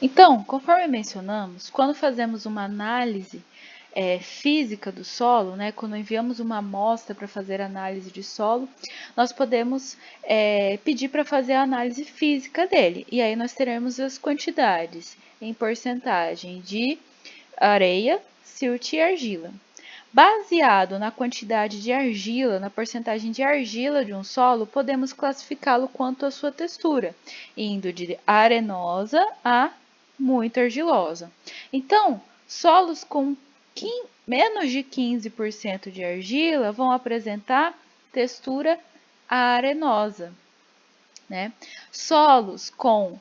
Então, conforme mencionamos, quando fazemos uma análise física do solo, né, quando enviamos uma amostra para fazer análise de solo, nós podemos pedir para fazer a análise física dele. E aí nós teremos as quantidades em porcentagem de areia, silt e argila. Baseado na quantidade de argila, na porcentagem de argila de um solo, podemos classificá-lo quanto à sua textura, indo de arenosa a muito argilosa. Então, solos com menos de 15% de argila vão apresentar textura arenosa, né? Solos com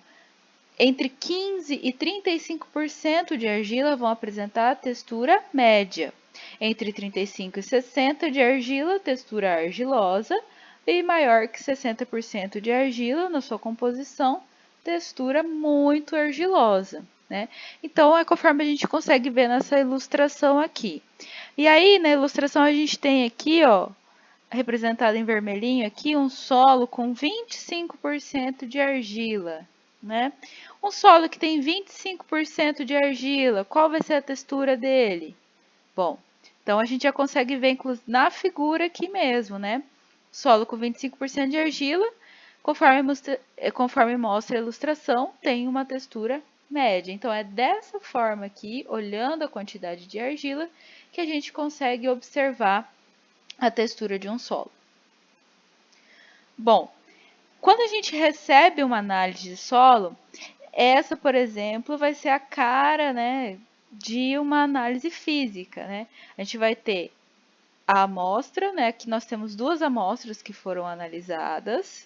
entre 15% e 35% de argila vão apresentar textura média. Entre 35% e 60% de argila, textura argilosa. E maior que 60% de argila na sua composição, textura muito argilosa, né? Então, é conforme a gente consegue ver nessa ilustração aqui. E aí, na ilustração, a gente tem aqui, ó, representado em vermelhinho aqui, um solo com 25% de argila, né? Um solo que tem 25% de argila, qual vai ser a textura dele? Bom, então a gente já consegue ver na figura aqui mesmo, né? Solo com 25% de argila, conforme mostra a ilustração, tem uma textura média. Então, é dessa forma aqui, olhando a quantidade de argila, que a gente consegue observar a textura de um solo. Bom, quando a gente recebe uma análise de solo, essa, por exemplo, vai ser a cara, né, de uma análise física, né? A gente vai ter a amostra, né? Aqui nós temos duas amostras que foram analisadas,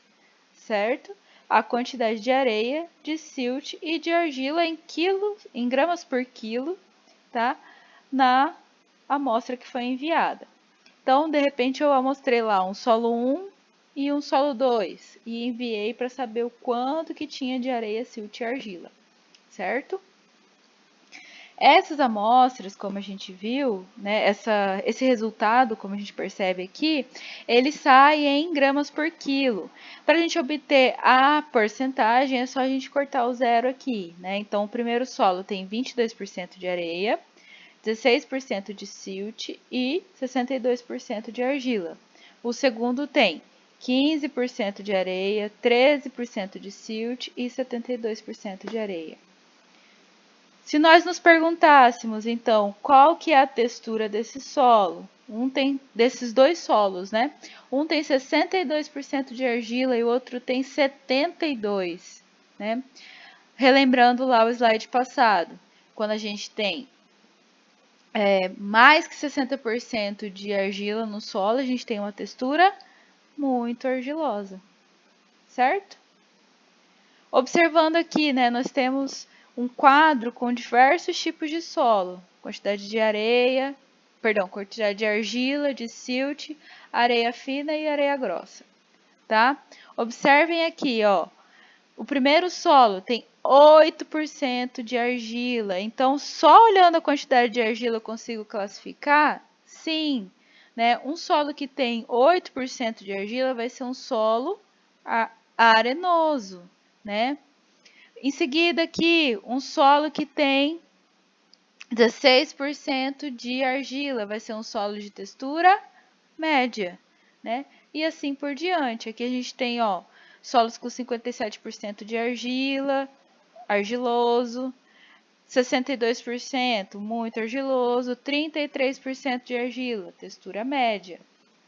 certo? A quantidade de areia, de silt e de argila em gramas por quilo, tá? Na amostra que foi enviada. Então, de repente, eu amostrei lá um solo 1 e um solo 2 e enviei para saber o quanto que tinha de areia, silt e argila, certo? Essas amostras, como a gente viu, né, esse resultado, como a gente percebe aqui, ele sai em gramas por quilo. Para a gente obter a porcentagem, é só a gente cortar o zero aqui, né? Então, o primeiro solo tem 22% de areia, 16% de silt e 62% de argila. O segundo tem 15% de areia, 13% de silt e 72% de areia. Se nós nos perguntássemos, então, qual que é a textura desse solo? Desses dois solos, né? Um tem 62% de argila e o outro tem 72%, né? Relembrando lá o slide passado, quando a gente tem mais que 60% de argila no solo, a gente tem uma textura muito argilosa, certo? Observando aqui, né, nós temos um quadro com diversos tipos de solo, quantidade de areia, quantidade de argila, de silt, areia fina e areia grossa, tá? Observem aqui, ó, o primeiro solo tem 8% de argila, então só olhando a quantidade de argila eu consigo classificar? Sim, né? Um solo que tem 8% de argila vai ser um solo arenoso, né? Em seguida aqui, um solo que tem 16% de argila vai ser um solo de textura média, né? E assim por diante. Aqui a gente tem, ó, solos com 57% de argila, argiloso, 62% muito argiloso, 33% de argila, textura média,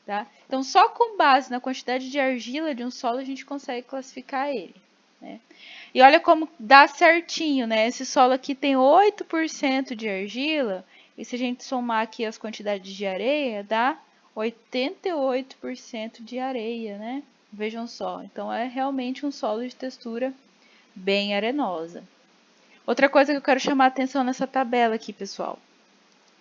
tá? Então, só com base na quantidade de argila de um solo a gente consegue classificar ele, né? E olha como dá certinho, né? Esse solo aqui tem 8% de argila, e se a gente somar aqui as quantidades de areia, dá 88% de areia, né? Vejam só, então é realmente um solo de textura bem arenosa. Outra coisa que eu quero chamar a atenção nessa tabela aqui, pessoal,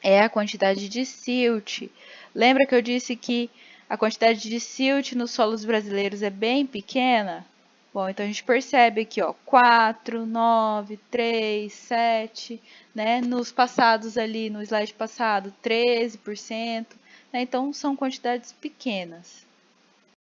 é a quantidade de silt. Lembra que eu disse que a quantidade de silt nos solos brasileiros é bem pequena? Bom, então a gente percebe aqui, ó, 4, 9, 3, 7, né? Nos passados ali, no slide passado, 13%, né? Então, são quantidades pequenas,